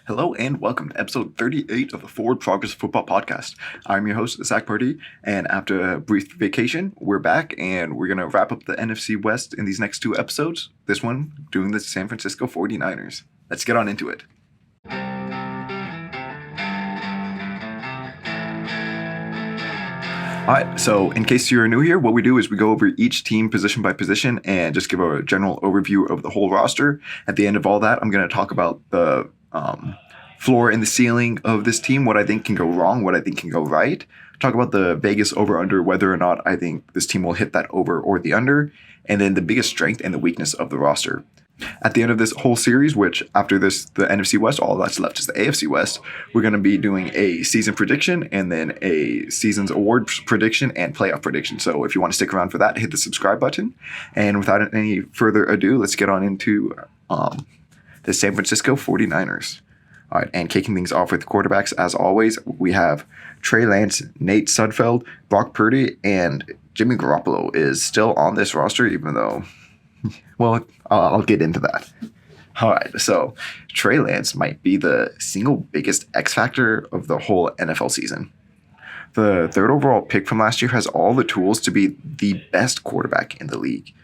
Hello and welcome to episode 38 of the Forward Progress Football Podcast. I'm your host, Zach Purdy, and after a brief vacation, we're back and we're going to wrap up the NFC West in these next two episodes. This one, doing the San Francisco 49ers. Let's get on into it. Alright, so in case you're new here, what we do is we go over each team position by position and just give a general overview of the whole roster. At the end of all that, I'm going to talk about the floor and the ceiling of this team, what I think can go wrong, what I think can go right. Talk about the Vegas over-under, whether or not I think this team will hit that over or the under, and then the biggest strength and the weakness of the roster. At the end of this whole series, which after this, the NFC West, all that's left is the AFC West, we're going to be doing a season prediction and then a season's award prediction and playoff prediction. So if you want to stick around for that, hit the subscribe button. And without any further ado, let's get on into the San Francisco 49ers. All right, and kicking things off with quarterbacks, as always, we have Trey Lance, Nate Sudfeld, Brock Purdy, and Jimmy Garoppolo is still on this roster, even though... Well, I'll get into that. All right, so Trey Lance might be the single biggest X factor of the whole NFL season. The third overall pick from last year has all the tools to be the best quarterback in the league.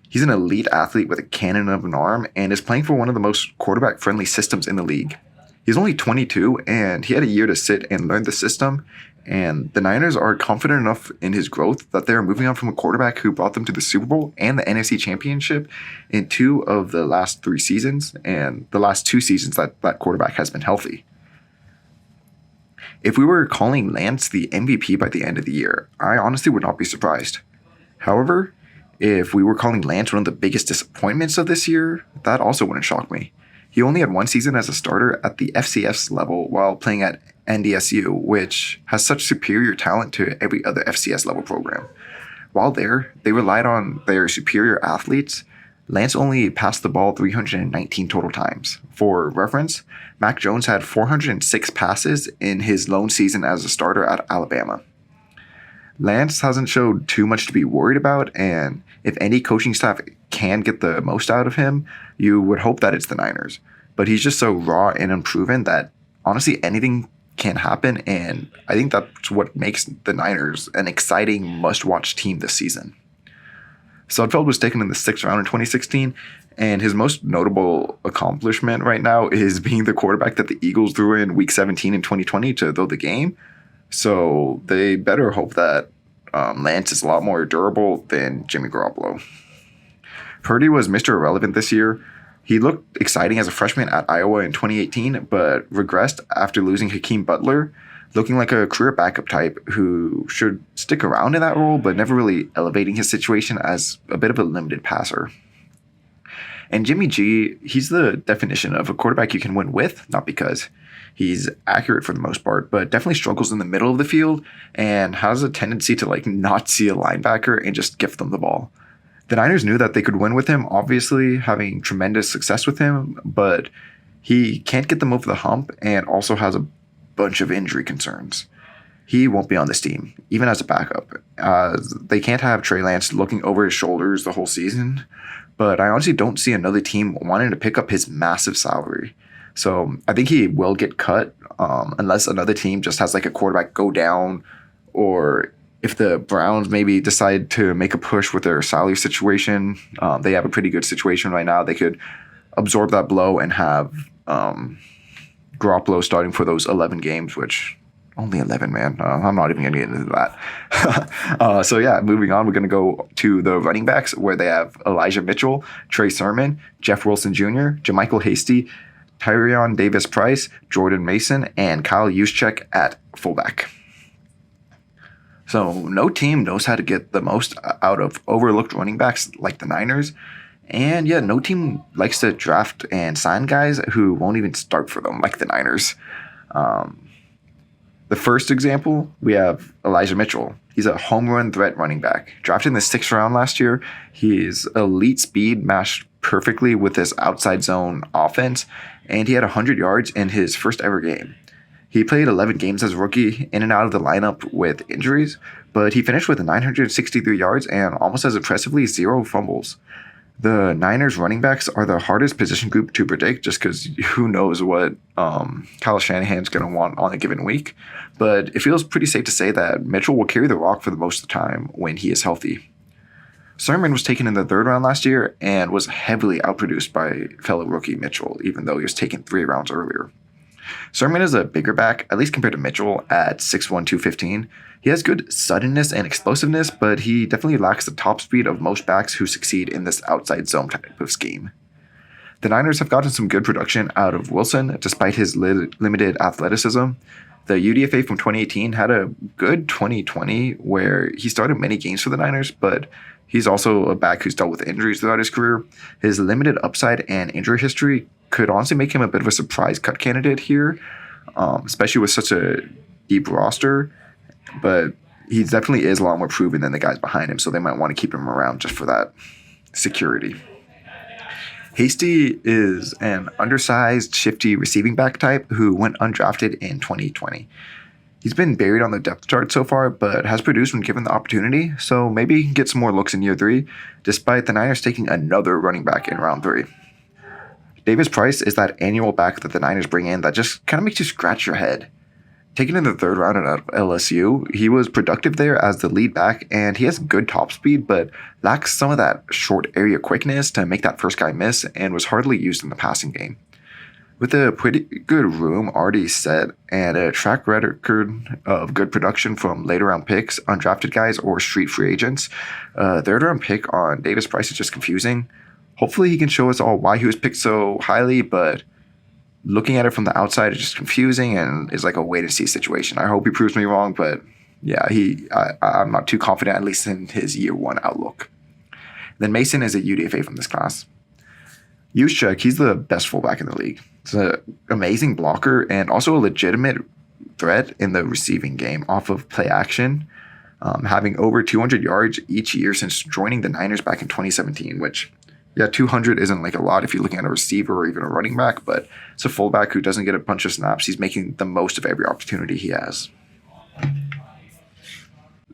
He's an elite athlete with a cannon of an arm and is playing for one of the most quarterback-friendly systems in the league. He's only 22, and he had a year to sit and learn the system, and the Niners are confident enough in his growth that they're moving on from a quarterback who brought them to the Super Bowl and the NFC Championship in 2 of the last 3 seasons, and the last 2 seasons that quarterback has been healthy. If we were calling Lance the MVP by the end of the year, I honestly would not be surprised. However, if we were calling Lance one of the biggest disappointments of this year, that also wouldn't shock me. He only had 1 season as a starter at the FCS level while playing at NDSU, which has such superior talent to every other FCS level program. While there, they relied on their superior athletes. Lance only passed the ball 319 total times. For reference, Mac Jones had 406 passes in his lone season as a starter at Alabama. Lance hasn't showed too much to be worried about, and if any coaching staff can get the most out of him, you would hope that it's the Niners. But he's just so raw and unproven that honestly anything can happen, and I think that's what makes the Niners an exciting must-watch team this season. Sudfeld was taken in the 6th round in 2016, and his most notable accomplishment right now is being the quarterback that the Eagles threw in Week 17 in 2020 to throw the game. So they better hope that Lance is a lot more durable than Jimmy Garoppolo. Purdy was Mr. Irrelevant this year. He looked exciting as a freshman at Iowa in 2018, but regressed after losing Hakeem Butler, looking like a career backup type who should stick around in that role, but never really elevating his situation as a bit of a limited passer. And Jimmy G, he's the definition of a quarterback you can win with, not because. He's accurate for the most part, but definitely struggles in the middle of the field and has a tendency to not see a linebacker and just gift them the ball. The Niners knew that they could win with him, obviously having tremendous success with him, but he can't get them over the hump and also has a bunch of injury concerns. He won't be on this team, even as a backup. They can't have Trey Lance looking over his shoulders the whole season, but I honestly don't see another team wanting to pick up his massive salary. So I think he will get cut unless another team just has a quarterback go down, or if the Browns maybe decide to make a push with their salary situation. They have a pretty good situation right now. They could absorb that blow and have Garoppolo starting for those 11 games, which only 11, man. I'm not even going to get into that. So yeah, moving on, we're going to go to the running backs where they have Elijah Mitchell, Trey Sermon, Jeff Wilson Jr., JaMycal Hasty, Tyrion Davis-Price, Jordan Mason, and Kyle Juszczyk at fullback. So no team knows how to get the most out of overlooked running backs like the Niners. And yeah, no team likes to draft and sign guys who won't even start for them like the Niners. The first example, we have Elijah Mitchell. He's a home run threat running back. Drafted in the 6th round last year, his elite speed matched perfectly with his outside zone offense, and he had 100 yards in his first ever game. He played 11 games as a rookie, in and out of the lineup with injuries, but he finished with 963 yards and almost as impressively 0 fumbles. The Niners running backs are the hardest position group to predict just because who knows what Kyle Shanahan's going to want on a given week. But it feels pretty safe to say that Mitchell will carry the rock for the most of the time when he is healthy. Sermon was taken in the third round last year and was heavily outproduced by fellow rookie Mitchell, even though he was taken 3 rounds earlier. Sermon is a bigger back, at least compared to Mitchell, at 6'1", 215. He has good suddenness and explosiveness, but he definitely lacks the top speed of most backs who succeed in this outside zone type of scheme. The Niners have gotten some good production out of Wilson, despite his limited athleticism. The UDFA from 2018 had a good 2020 where he started many games for the Niners, but he's also a back who's dealt with injuries throughout his career. His limited upside and injury history could honestly make him a bit of a surprise cut candidate here, especially with such a deep roster. But he definitely is a lot more proven than the guys behind him, so they might want to keep him around just for that security. Hasty is an undersized, shifty receiving back type who went undrafted in 2020. He's been buried on the depth chart so far, but has produced when given the opportunity, so maybe he can get some more looks in year 3, despite the Niners taking another running back in round 3. Davis Price is that annual back that the Niners bring in that just kind of makes you scratch your head. Taken in the 3rd round at LSU, he was productive there as the lead back, and he has good top speed, but lacks some of that short area quickness to make that first guy miss, and was hardly used in the passing game. With a pretty good room already set and a track record of good production from later round picks, undrafted guys, or street free agents, 3rd round pick on Davis Price is just confusing. Hopefully he can show us all why he was picked so highly, but looking at it from the outside is just confusing and is like a wait-and-see situation. I hope he proves me wrong, but yeah, I'm not too confident, at least in his year 1 outlook. Then Mason is a UDFA from this class. Juszczyk, he's the best fullback in the league. He's an amazing blocker and also a legitimate threat in the receiving game off of play action, having over 200 yards each year since joining the Niners back in 2017, which... yeah, 200 isn't like a lot if you're looking at a receiver or even a running back, but it's a fullback who doesn't get a bunch of snaps. He's making the most of every opportunity he has.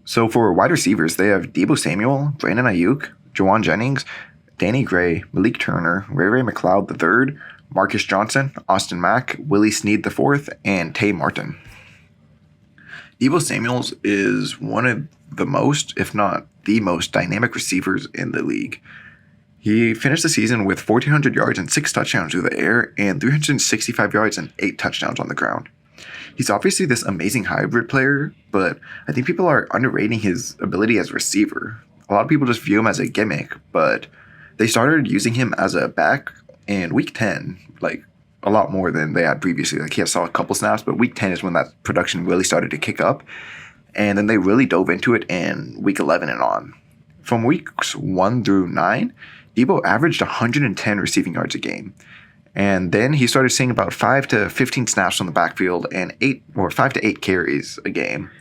So for wide receivers, they have Deebo Samuel, Brandon Ayuk, Jauan Jennings, Danny Gray, Malik Turner, Ray McLeod III, Marcus Johnson, Austin Mack, Willie Snead IV, and Tay Martin. Deebo Samuels is one of the most, if not the most, dynamic receivers in the league. He finished the season with 1,400 yards and 6 touchdowns through the air and 365 yards and 8 touchdowns on the ground. He's obviously this amazing hybrid player, but I think people are underrating his ability as a receiver. A lot of people just view him as a gimmick, but they started using him as a back in week 10, like a lot more than they had previously. Like he saw a couple snaps, but week 10 is when that production really started to kick up. And then they really dove into it in week 11 and on. From weeks 1 through 9, Deebo averaged 110 receiving yards a game. And then he started seeing about 5 to 15 snaps on the backfield and 5 to 8 carries a game.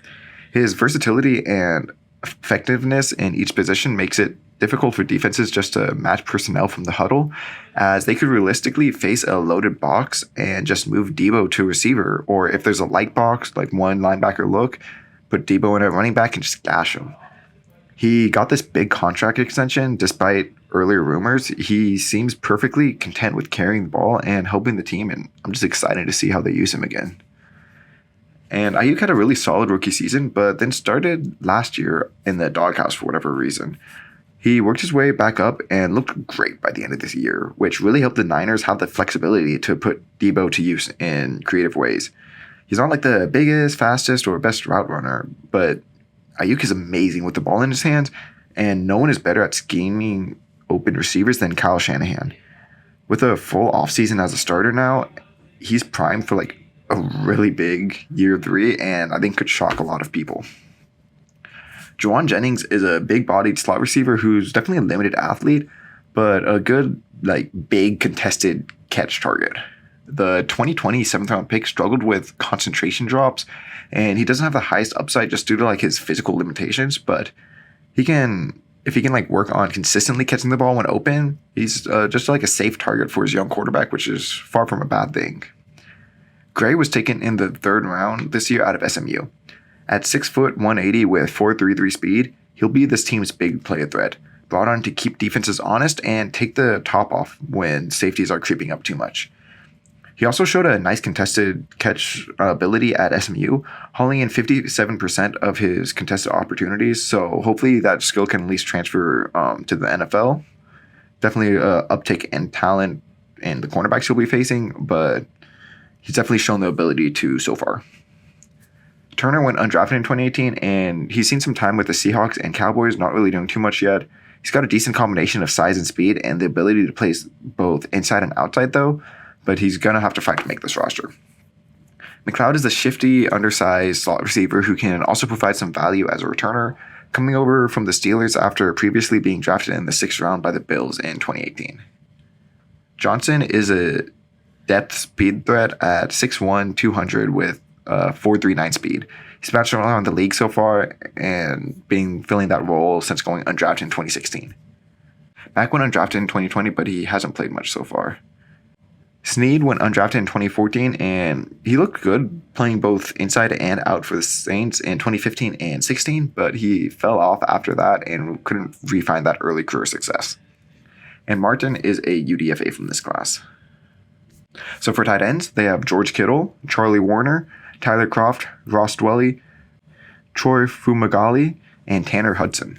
His versatility and effectiveness in each position makes it difficult for defenses just to match personnel from the huddle, as they could realistically face a loaded box and just move Deebo to receiver, or if there's a light box, like one linebacker look, put Deebo in a running back and just gash him. He got this big contract extension despite earlier rumors. He seems perfectly content with carrying the ball and helping the team, and I'm just excited to see how they use him again. And Ayuk had a really solid rookie season, but then started last year in the doghouse for whatever reason. He worked his way back up and looked great by the end of this year, which really helped the Niners have the flexibility to put Deebo to use in creative ways. He's not like the biggest, fastest, or best route runner, but Ayuk is amazing with the ball in his hands, and no one is better at scheming open receivers than Kyle Shanahan. With a full offseason as a starter now, he's primed for like a really big year 3, and I think could shock a lot of people. Jauan Jennings is a big-bodied slot receiver who's definitely a limited athlete, but a good, like, big contested catch target. The 2020 7th-round pick struggled with concentration drops, and he doesn't have the highest upside just due to like his physical limitations, but if he can like work on consistently catching the ball when open, he's just like a safe target for his young quarterback, which is far from a bad thing. Gray was taken in the 3rd round this year out of SMU. At 6 foot 180 with 4.33 speed, he'll be this team's big play threat, brought on to keep defenses honest and take the top off when safeties are creeping up too much. He also showed a nice contested catch ability at SMU, hauling in 57% of his contested opportunities. So hopefully that skill can at least transfer to the NFL. Definitely an uptick in talent in the cornerbacks he'll be facing, but he's definitely shown the ability to so far. Turner went undrafted in 2018, and he's seen some time with the Seahawks and Cowboys, not really doing too much yet. He's got a decent combination of size and speed and the ability to play both inside and outside, though, but he's going to have to fight to make this roster. McLeod is a shifty, undersized slot receiver who can also provide some value as a returner, coming over from the Steelers after previously being drafted in the 6th round by the Bills in 2018. Johnson is a depth speed threat at 6'1", 200 with 4.39 speed. He's bounced around the league so far and filling that role since going undrafted in 2016. Mack went undrafted in 2020, but he hasn't played much so far. Snead went undrafted in 2014, and he looked good playing both inside and out for the Saints in 2015 and 16, but he fell off after that and couldn't re-find that early career success. And Martin is a UDFA from this class. So for tight ends, they have George Kittle, Charlie Warner, Tyler Kroft, Ross Dwelley, Troy Fumagalli, and Tanner Hudson.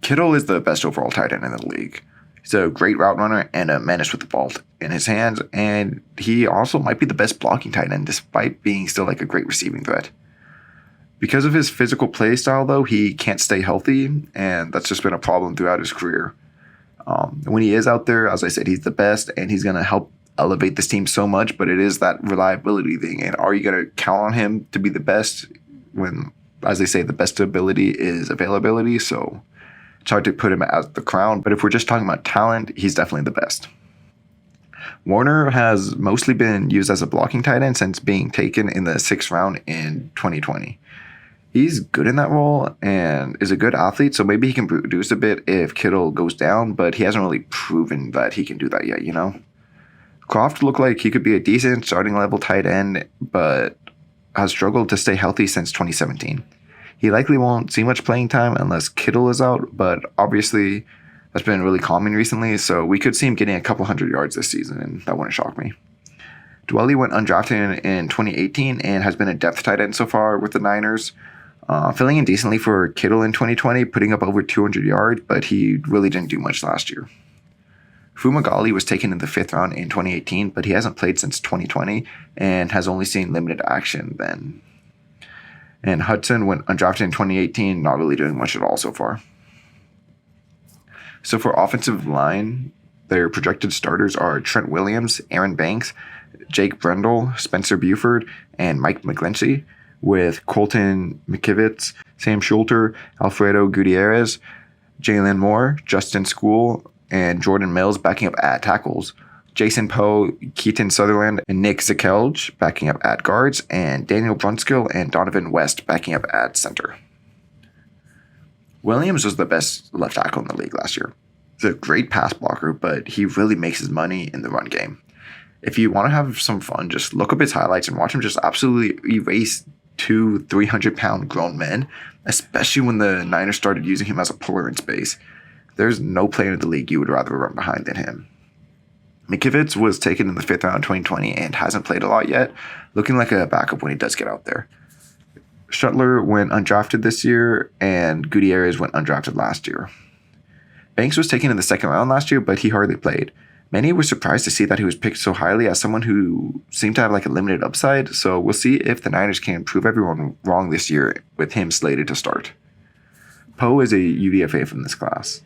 Kittle is the best overall tight end in the league. He's a great route runner and a menace with the ball in his hands, and he also might be the best blocking tight end despite being still like a great receiving threat. Because of his physical play style, though, he can't stay healthy, and that's just been a problem throughout his career. When he is out there, as I said, he's the best, and he's going to help elevate this team so much, but it is that reliability thing. And are you going to count on him to be the best when, as they say, the best ability is availability? So it's hard to put him as the crown, but if we're just talking about talent, he's definitely the best. Warner has mostly been used as a blocking tight end since being taken in the 6th round in 2020. He's good in that role and is a good athlete, so maybe he can produce a bit if Kittle goes down, but he hasn't really proven that he can do that yet, you know? Kroft looked like he could be a decent starting level tight end, but has struggled to stay healthy since 2017. He likely won't see much playing time unless Kittle is out, but obviously that's been really common recently, so we could see him getting a couple hundred yards this season, and that wouldn't shock me. Dwelley went undrafted in 2018 and has been a depth tight end so far with the Niners, filling in decently for Kittle in 2020, putting up over 200 yards, but he really didn't do much last year. Fumagalli was taken in the 5th round in 2018, but he hasn't played since 2020 and has only seen limited action then. And Hudson went undrafted in 2018, not really doing much at all so far. So for offensive line, their projected starters are Trent Williams, Aaron Banks, Jake Brendel, Spencer Buford, and Mike McGlinchey, with Colton McKivitz, Sam Schulter, Alfredo Gutierrez, Jalen Moore, Justin School, and Jordan Mills backing up at tackles, Jason Poe, Keaton Sutherland, and Nick Zakelj backing up at guards, and Daniel Brunskill and Donovan West backing up at center. Williams was the best left tackle in the league last year. He's a great pass blocker, but he really makes his money in the run game. If you want to have some fun, just look up his highlights and watch him just absolutely erase 2 300-pound grown men, especially when the Niners started using him as a puller in space. There's no player in the league you would rather run behind than him. McKivitz was taken in the 5th round in 2020 and hasn't played a lot yet, looking like a backup when he does get out there. Shuttler went undrafted this year, and Gutierrez went undrafted last year. Banks was taken in the 2nd round last year, but he hardly played. Many were surprised to see that he was picked so highly as someone who seemed to have like a limited upside, so we'll see if the Niners can prove everyone wrong this year with him slated to start. Poe is a UDFA from this class.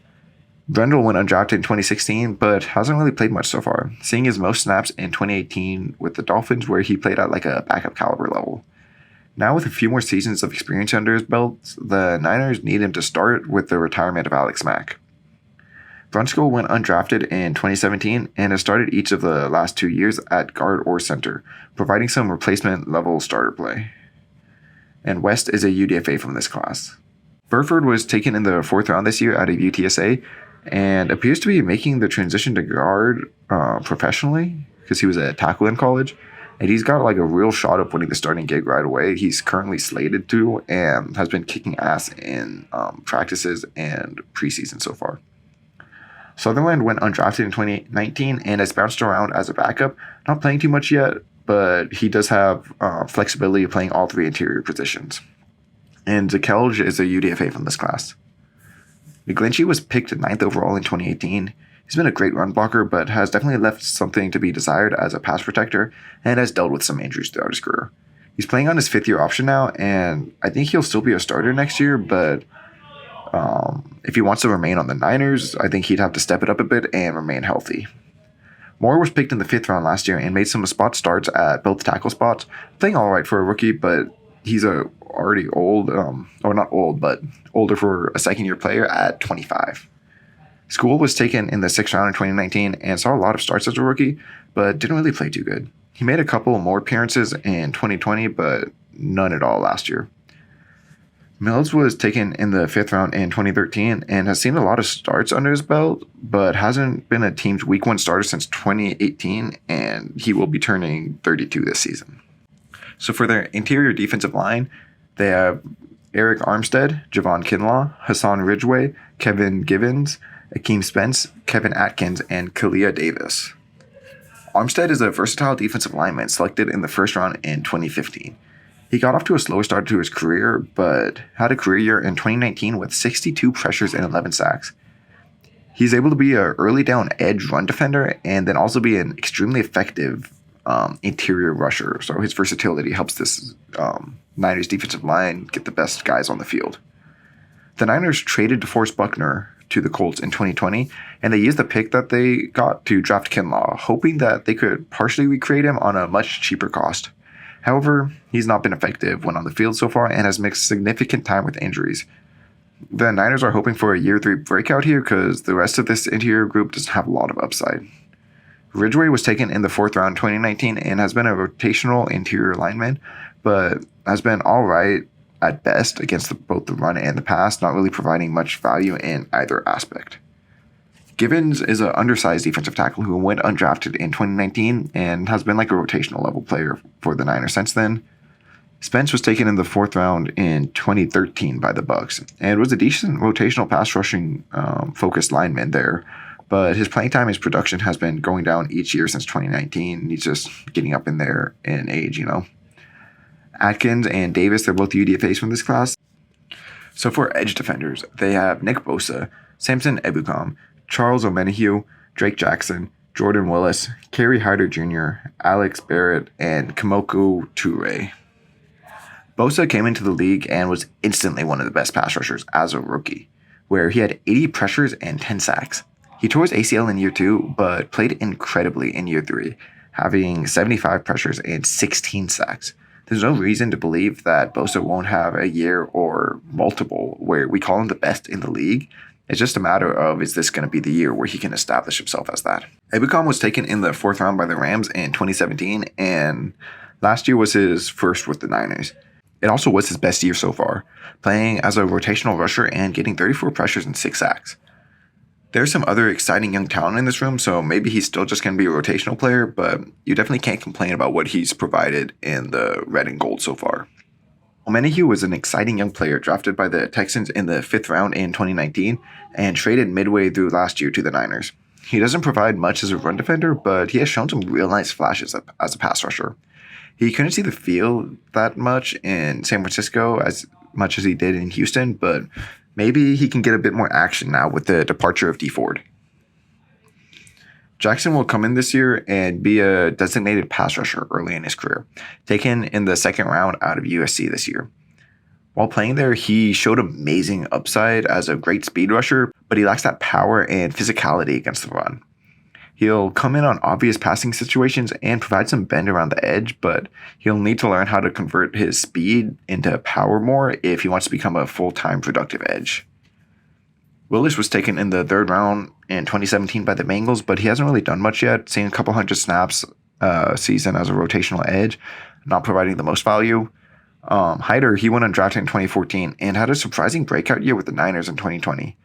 Brendel went undrafted in 2016, but hasn't really played much so far, seeing his most snaps in 2018 with the Dolphins where he played at like a backup caliber level. Now with a few more seasons of experience under his belt, the Niners need him to start with the retirement of Alex Mack. Brunskill went undrafted in 2017 and has started each of the last 2 years at guard or center, providing some replacement level starter play. And West is a UDFA from this class. Burford was taken in the 4th round this year out of UTSA and appears to be making the transition to guard professionally because he was a tackle in college. and he's got like a real shot of winning the starting gig right away. He's currently slated to and has been kicking ass in practices and preseason so far. Sutherland went undrafted in 2019 and has bounced around as a backup, not playing too much yet, but he does have flexibility of playing all three interior positions. And Zakelj is a UDFA from this class. McGlinchey was picked 9th overall in 2018. He's been a great run blocker, but has definitely left something to be desired as a pass protector and has dealt with some injuries throughout his career. He's playing on his 5th-year option now, and I think he'll still be a starter next year, but if he wants to remain on the Niners, I think he'd have to step it up a bit and remain healthy. Moore was picked in the 5th round last year and made some spot starts at both tackle spots, playing all right for a rookie, but he's already old, or not old, but older for a second-year player at 25. School was taken in the 6th round in 2019 and saw a lot of starts as a rookie, but didn't really play too good. He made a couple more appearances in 2020, but none at all last year. Mills was taken in the 5th round in 2013 and has seen a lot of starts under his belt, but hasn't been a team's week 1 starter since 2018, and he will be turning 32 this season. So for their interior defensive line, they have Eric Armstead, Javon Kinlaw, Hassan Ridgeway, Kevin Givens, Akeem Spence, Kevin Atkins, and Kalia Davis. Armstead is a versatile defensive lineman selected in the 1st round in 2015. He got off to a slower start to his career, but had a career year in 2019 with 62 pressures and 11 sacks. He's able to be an early down edge run defender and then also be an extremely effective interior rusher. So his versatility helps this Niners defensive line get the best guys on the field. The Niners traded DeForest Buckner to the Colts in 2020, and they used the pick that they got to draft Kinlaw, hoping that they could partially recreate him on a much cheaper cost. However, he's not been effective when on the field so far and has mixed significant time with injuries. The Niners are hoping for a year 3 breakout here because the rest of this interior group doesn't have a lot of upside. Ridgeway was taken in the 4th round in 2019 and has been a rotational interior lineman, but has been all right at best against both the run and the pass, not really providing much value in either aspect. Givens is an undersized defensive tackle who went undrafted in 2019 and has been like a rotational level player for the Niners since then. Spence was taken in the 4th round in 2013 by the Bucs and was a decent rotational pass rushing focused lineman there, but his playing time, his production has been going down each year since 2019. He's just getting up in there in age, Atkins and Davis, they're both UDFAs from this class. So for edge defenders, they have Nick Bosa, Samson Ebukam, Charles Omenihu, Drake Jackson, Jordan Willis, Kerry Hyder Jr., Alex Barrett, and Kamoku Toure. Bosa came into the league and was instantly one of the best pass rushers as a rookie, where he had 80 pressures and 10 sacks. He tore his ACL in year 2, but played incredibly in year 3, having 75 pressures and 16 sacks. There's no reason to believe that Bosa won't have a year or multiple where we call him the best in the league. It's just a matter of, is this going to be the year where he can establish himself as that? Ebukam was taken in the 4th round by the Rams in 2017, and last year was his first with the Niners. It also was his best year so far, playing as a rotational rusher and getting 34 pressures and 6 sacks. There's some other exciting young talent in this room, so maybe he's still just going to be a rotational player, but you definitely can't complain about what he's provided in the red and gold so far. Omenihu was an exciting young player drafted by the Texans in the 5th round in 2019 and traded midway through last year to the Niners. He doesn't provide much as a run defender, but he has shown some real nice flashes as a pass rusher. He couldn't see the field that much in San Francisco as much as he did in Houston, but maybe he can get a bit more action now with the departure of Dee Ford. Jackson will come in this year and be a designated pass rusher early in his career, taken in the 2nd round out of USC this year. While playing there, he showed amazing upside as a great speed rusher, but he lacks that power and physicality against the run. He'll come in on obvious passing situations and provide some bend around the edge, but he'll need to learn how to convert his speed into power more if he wants to become a full-time productive edge. Willis was taken in the 3rd round in 2017 by the Bengals, but he hasn't really done much yet, seeing a couple hundred snaps season as a rotational edge, not providing the most value. Hyder, he went undrafted in 2014 and had a surprising breakout year with the Niners in 2020.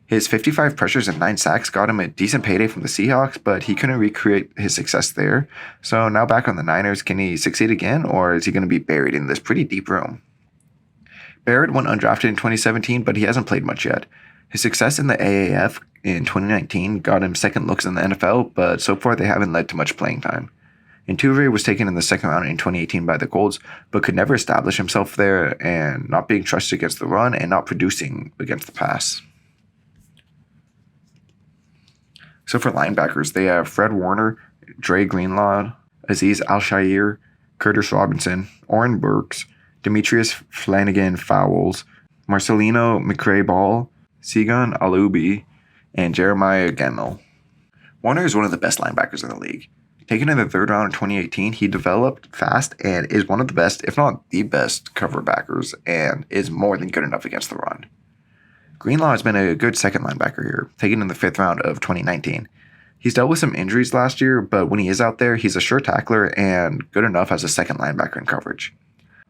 His 55 pressures and 9 sacks got him a decent payday from the Seahawks, but he couldn't recreate his success there. So now back on the Niners, can he succeed again, or is he going to be buried in this pretty deep room? Barrett went undrafted in 2017, but he hasn't played much yet. His success in the AAF in 2019 got him second looks in the NFL, but so far they haven't led to much playing time. Altuve was taken in the second round in 2018 by the Colts, but could never establish himself there and not being trusted against the run and not producing against the pass. So for linebackers, they have Fred Warner, Dre Greenlaw, Azeez Al-Shaair, Curtis Robinson, Oren Burks, Demetrius Flannigan-Fowles, Marcelino McCray-Ball, Segun Alubi, and Jeremiah Gemmel. Warner is one of the best linebackers in the league. Taken in the third round in 2018, he developed fast and is one of the best, if not the best, cover backers and is more than good enough against the run. Greenlaw has been a good second linebacker here, taken in the 5th round of 2019. He's dealt with some injuries last year, but when he is out there, he's a sure tackler and good enough as a second linebacker in coverage.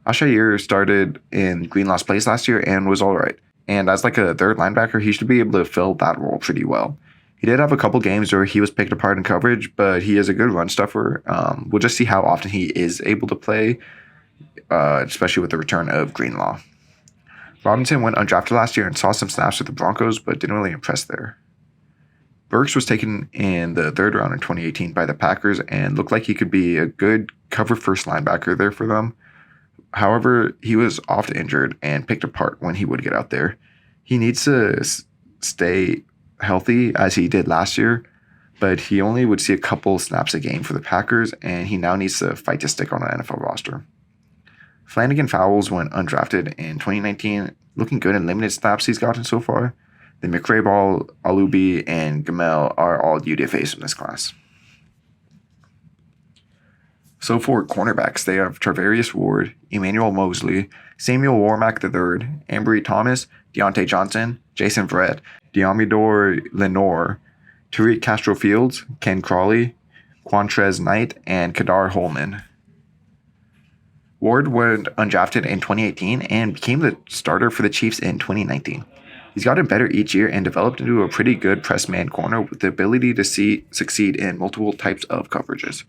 Al-Shaair started in Greenlaw's place last year and was alright, and as like a third linebacker, he should be able to fill that role pretty well. He did have a couple games where he was picked apart in coverage, but he is a good run stuffer. We'll just see how often he is able to play, especially with the return of Greenlaw. Robinson went undrafted last year and saw some snaps with the Broncos, but didn't really impress there. Burks was taken in the 3rd round in 2018 by the Packers and looked like he could be a good cover-first linebacker there for them. However, he was often injured and picked apart when he would get out there. He needs to stay healthy as he did last year, but he only would see a couple snaps a game for the Packers, and he now needs to fight to stick on an NFL roster. Flannigan-Fowles went undrafted in 2019, looking good in limited snaps he's gotten so far. The McCray-Ball, Alubi, and Gemmel are all UDFAs from this class. So for cornerbacks, they have Charvarius Ward, Emmanuel Mosley, Samuel Warmack III, Ambry Thomas, Deontay Johnson, Jason Verrett, Diomidor Lenore, Tariq Castro-Fields, Ken Crawley, Quantrez Knight, and Kadar Holman. Ward went undrafted in 2018 and became the starter for the Chiefs in 2019. He's gotten better each year and developed into a pretty good press man corner with the ability to succeed in multiple types of coverages.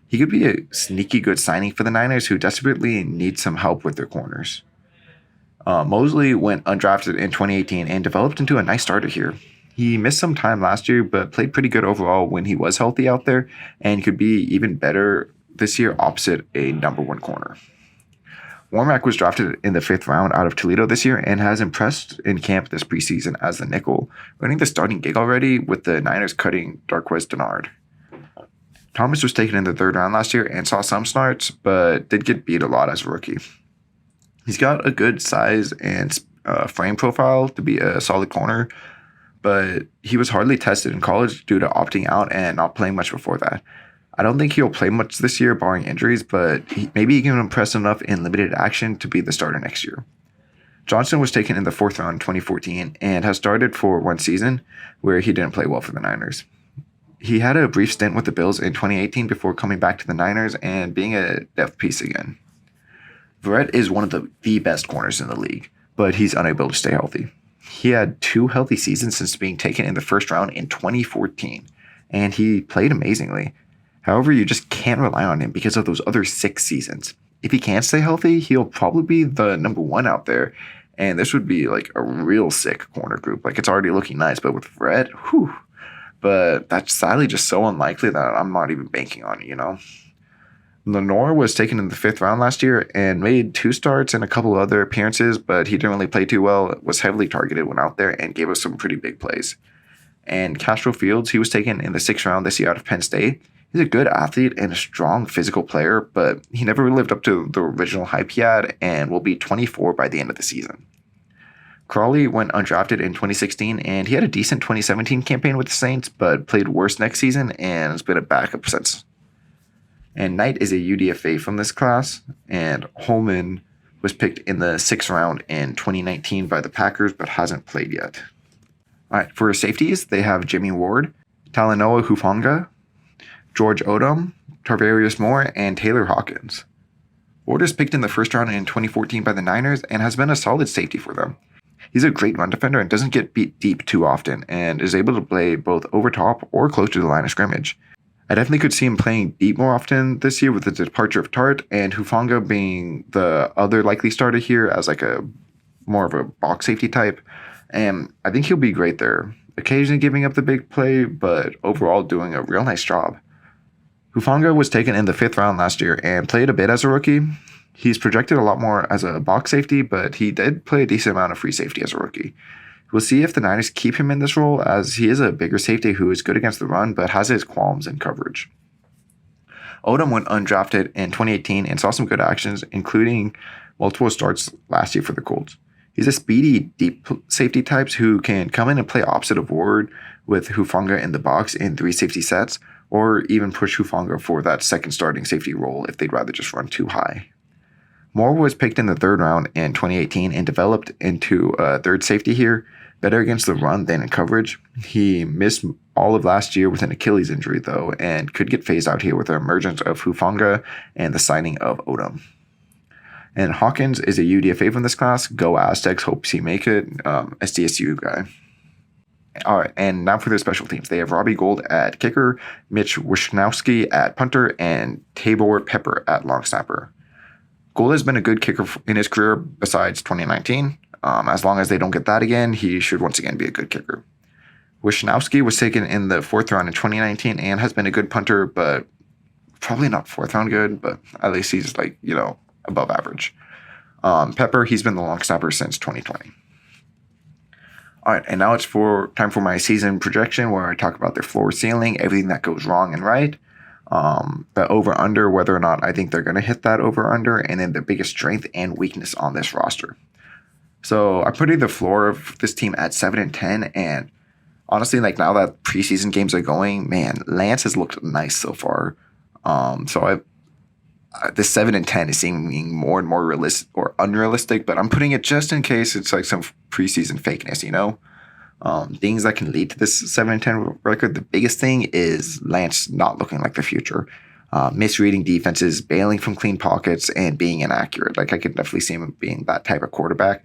He could be a sneaky good signing for the Niners, who desperately need some help with their corners. Mosley went undrafted in 2018 and developed into a nice starter here. He missed some time last year, but played pretty good overall when he was healthy out there, and could be even better this year opposite a number 1 corner. Warmack was drafted in the 5th round out of Toledo this year and has impressed in camp this preseason as the nickel, earning the starting gig already with the Niners cutting Darqueze Dennard. Thomas was taken in the 3rd round last year and saw some starts, but did get beat a lot as a rookie. He's got a good size and frame profile to be a solid corner, but he was hardly tested in college due to opting out and not playing much before that. I don't think he'll play much this year, barring injuries, but maybe he can impress enough in limited action to be the starter next year. Johnson was taken in the 4th round in 2014 and has started for 1 season where he didn't play well for the Niners. He had a brief stint with the Bills in 2018 before coming back to the Niners and being a depth piece again. Verrett is one of the best corners in the league, but he's unable to stay healthy. He had 2 healthy seasons since being taken in the 1st round in 2014, and he played amazingly. However, you just can't rely on him because of those other 6 seasons. If he can't stay healthy, he'll probably be the number 1 out there, and this would be like a real sick corner group. Like, it's already looking nice, but with Verrett, whew. But that's sadly just so unlikely that I'm not even banking on it, you know? Lenore was taken in the 5th round last year and made 2 starts and a couple other appearances, but he didn't really play too well, was heavily targeted when out there, and gave us some pretty big plays. And Castro-Fields, he was taken in the 6th round this year out of Penn State. He's a good athlete and a strong physical player, but he never really lived up to the original hype he had and will be 24 by the end of the season. Crawley went undrafted in 2016, and he had a decent 2017 campaign with the Saints, but played worse next season and has been a backup since. And Knight is a UDFA from this class, and Holman was picked in the 6th round in 2019 by the Packers, but hasn't played yet. All right, for safeties, they have Jimmy Ward, Talanoa Hufanga, George Odom, Tarvarius Moore, and Taylor Hawkins. Ward is picked in the 1st round in 2014 by the Niners and has been a solid safety for them. He's a great run defender and doesn't get beat deep too often, and is able to play both over top or close to the line of scrimmage. I definitely could see him playing deep more often this year with the departure of Tart, and Hufanga being the other likely starter here as like a more of a box safety type. And I think he'll be great there. Occasionally giving up the big play, but overall doing a real nice job. Hufanga was taken in the 5th round last year and played a bit as a rookie. He's projected a lot more as a box safety, but he did play a decent amount of free safety as a rookie. We'll see if the Niners keep him in this role, as he is a bigger safety who is good against the run, but has his qualms in coverage. Odom went undrafted in 2018 and saw some good actions, including multiple starts last year for the Colts. He's a speedy, deep safety type who can come in and play opposite of Ward with Hufanga in the box in 3 safety sets, or even push Hufanga for that second starting safety role if they'd rather just run too high. Moore was picked in the 3rd round in 2018 and developed into a third safety here, better against the run than in coverage. He missed all of last year with an Achilles injury, though, and could get phased out here with the emergence of Hufanga and the signing of Odom. And Hawkins is a UDFA from this class. Go Aztecs, hopes he make it. SDSU guy. All right, and now for their special teams. They have Robbie Gould at kicker, Mitch Wisnowski at punter, and Tabor Pepper at long snapper. Gould has been a good kicker in his career besides 2019. As long as they don't get that again, he should once again be a good kicker. Wisnowski was taken in the 4th round in 2019 and has been a good punter, but probably not 4th round good, but at least he's above average. Pepper, he's been the long snapper since 2020. All right, and now it's time for my season projection where I talk about their floor ceiling, everything that goes wrong and right. The over-under, whether or not I think they're going to hit that over-under, and then the biggest strength and weakness on this roster. So I'm putting the floor of this team at 7-10, and honestly, now that preseason games are going, man, Lance has looked nice so far. So the 7-10 is seeming more and more realistic or unrealistic, but I'm putting it just in case it's some preseason fakeness, things that can lead to this 7-10 record. The biggest thing is Lance not looking like the future. Misreading defenses, bailing from clean pockets, and being inaccurate. I could definitely see him being that type of quarterback.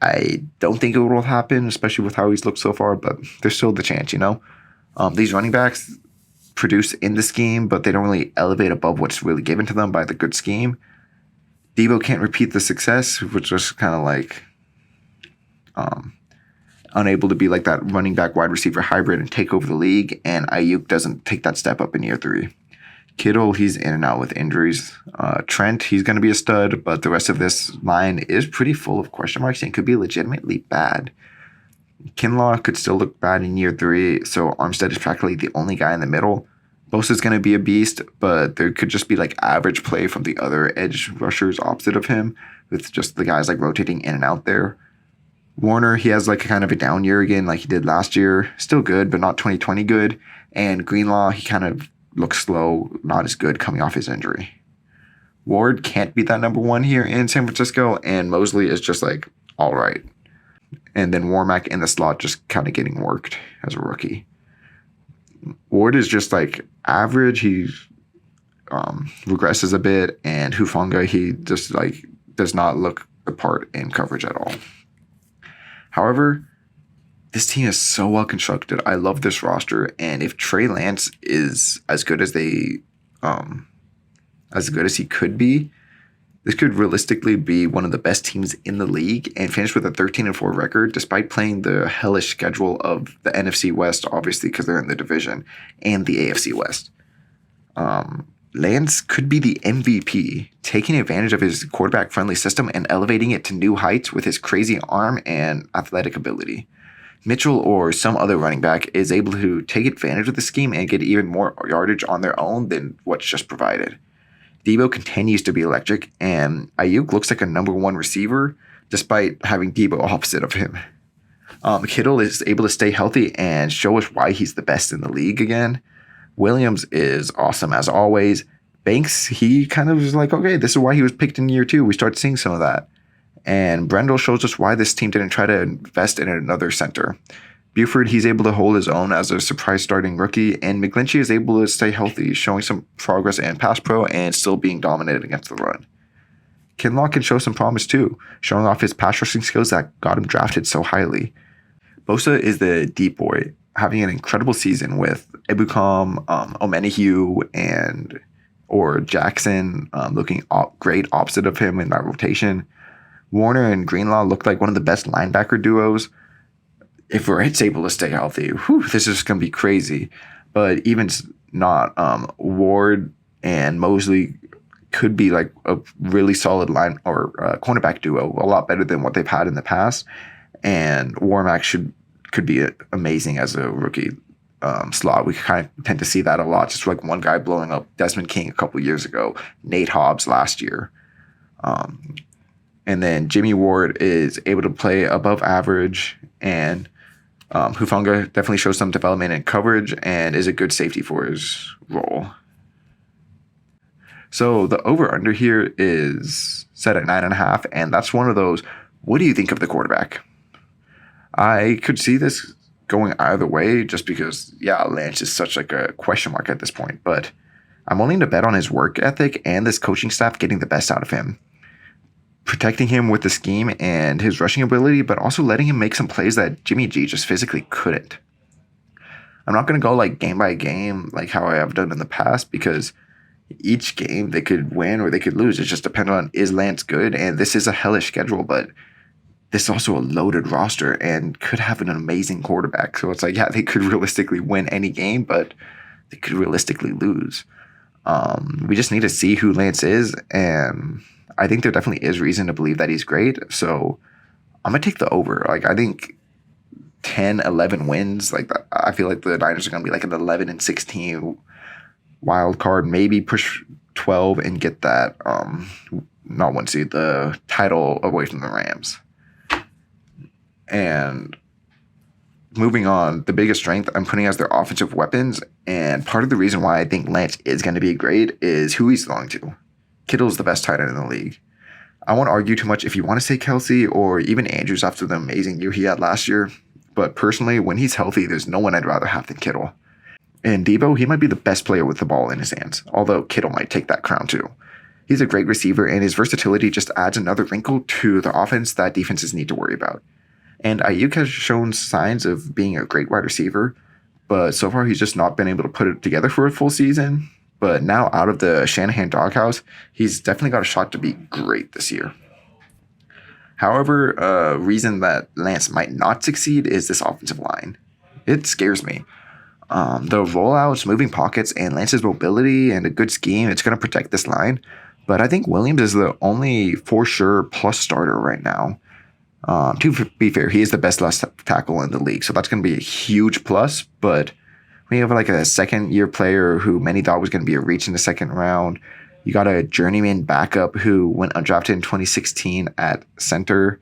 I don't think it will happen, especially with how he's looked so far, but there's still the chance, These running backs produce in the scheme, but they don't really elevate above what's really given to them by the good scheme. Debo can't repeat the success, which was kind of unable to be like that running back wide receiver hybrid and take over the league, and Ayuk doesn't take that step up in year 3. Kittle, he's in and out with injuries. Trent, he's going to be a stud, but the rest of this line is pretty full of question marks and could be legitimately bad. Kinlaw could still look bad in year 3, so Armstead is practically the only guy in the middle. Bosa's going to be a beast, but there could just be average play from the other edge rushers opposite of him, with just the guys rotating in and out there. Warner, he has kind of a down year again like he did last year. Still good, but not 2020 good. And Greenlaw, he kind of looks slow, not as good coming off his injury. Ward can't be that number 1 here in San Francisco, and Mosley is just all right. And then Warmack in the slot just kind of getting worked as a rookie. Ward is just average. He regresses a bit, and Hufanga, he just does not look the part in coverage at all. However, this team is so well constructed. I love this roster, and if Trey Lance is as good as he could be, this could realistically be one of the best teams in the league and finish with a 13-4 record, despite playing the hellish schedule of the NFC West, obviously because they're in the division, and the AFC West. Lance could be the MVP, taking advantage of his quarterback-friendly system and elevating it to new heights with his crazy arm and athletic ability. Mitchell or some other running back is able to take advantage of the scheme and get even more yardage on their own than what's just provided. Debo continues to be electric, and Ayuk looks like a number 1 receiver despite having Debo opposite of him. Kittle is able to stay healthy and show us why he's the best in the league again. Williams is awesome as always. Banks, he kind of was okay, this is why he was picked in year 2. We start seeing some of that. And Brendel shows us why this team didn't try to invest in another center. Buford, he's able to hold his own as a surprise starting rookie, and McGlinchey is able to stay healthy, showing some progress in pass pro and still being dominated against the run. Kinlaw can show some promise too, showing off his pass rushing skills that got him drafted so highly. Bosa is the deep boy, having an incredible season with Ebukam, Omenihu, or Jackson looking great opposite of him in that rotation. Warner and Greenlaw looked like one of the best linebacker duos. If Verrett's able to stay healthy, this is going to be crazy. But even not, Ward and Mosley could be like a really solid line or cornerback duo, a lot better than what they've had in the past. And Warmack could be amazing as a rookie slot. We kind of tend to see that a lot, just like one guy blowing up Desmond King a couple years ago, Nate Hobbs last year. And then Jimmy Ward is able to play above average, and Hufanga definitely shows some development in coverage and is a good safety for his role. So the over-under here is set at 9.5, and that's one of those, what do you think of the quarterback? I could see this going either way just because, Lance is such like a question mark at this point, but I'm willing to bet on his work ethic and this coaching staff getting the best out of him. Protecting him with the scheme and his rushing ability, but also letting him make some plays that Jimmy G just physically couldn't. I'm not going to go like game by game like how I have done in the past, because each game they could win or they could lose. It just depends on, is Lance good? And this is a hellish schedule, but this is also a loaded roster and could have an amazing quarterback. So it's like, they could realistically win any game, but they could realistically lose. We just need to see who Lance is, and I think there definitely is reason to believe that he's great. So I'm going to take the over. Like, I think 10, 11 wins. Like, I feel like the Niners are going to be like an 11-16 wild card, maybe push 12 and get that, not one seed, the title away from the Rams. And moving on, the biggest strength I'm putting as their offensive weapons, and part of the reason why I think Lance is going to be great is who he's throwing to. Kittle's the best tight end in the league. I won't argue too much if you want to say Kelsey or even Andrews after the amazing year he had last year, but personally, when he's healthy, there's no one I'd rather have than Kittle. And Debo, he might be the best player with the ball in his hands, although Kittle might take that crown too. He's a great receiver, and his versatility just adds another wrinkle to the offense that defenses need to worry about. And Ayuk has shown signs of being a great wide receiver, but so far he's just not been able to put it together for a full season. But now out of the Shanahan doghouse, he's definitely got a shot to be great this year. However, a reason that Lance might not succeed is this offensive line. It scares me. The rollouts, moving pockets, and Lance's mobility and a good scheme, it's going to protect this line. But I think Williams is the only for sure plus starter right now. To be fair, he is the best left tackle in the league, so that's going to be a huge plus. But when you have like a second-year player who many thought was going to be a reach in the second round, you got a journeyman backup who went undrafted in 2016 at center,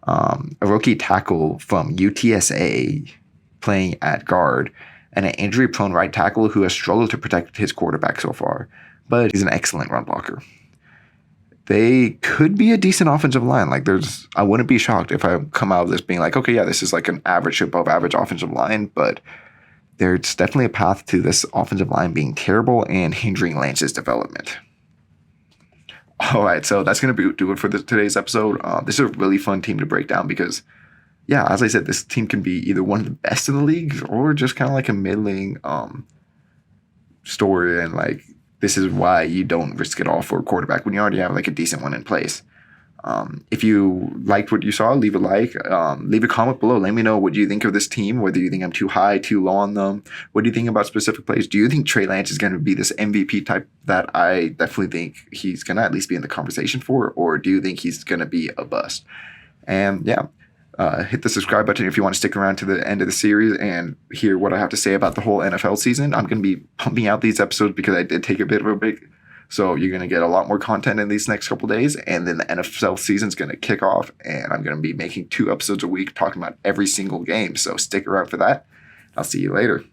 a rookie tackle from UTSA playing at guard, and an injury-prone right tackle who has struggled to protect his quarterback so far, but he's an excellent run blocker. They could be a decent offensive line. Like, I wouldn't be shocked if I come out of this being like, okay, yeah, this is like an average to above average offensive line, but there's definitely a path to this offensive line being terrible and hindering Lance's development. All right, so that's going to do it for today's episode. This is a really fun team to break down because, as I said, this team can be either one of the best in the league or just kind of like a middling story, and like, this is why you don't risk it all for a quarterback when you already have like a decent one in place. If you liked what you saw, leave a like, leave a comment below. Let me know what you think of this team, whether you think I'm too high, too low on them. What do you think about specific plays? Do you think Trey Lance is going to be this MVP type that I definitely think he's going to at least be in the conversation for, or do you think he's going to be a bust? And hit the subscribe button if you want to stick around to the end of the series and hear what I have to say about the whole NFL season. I'm going to be pumping out these episodes because I did take a bit of a break. So you're going to get a lot more content in these next couple days. And then the NFL season is going to kick off. And I'm going to be making 2 episodes a week talking about every single game. So stick around for that. I'll see you later.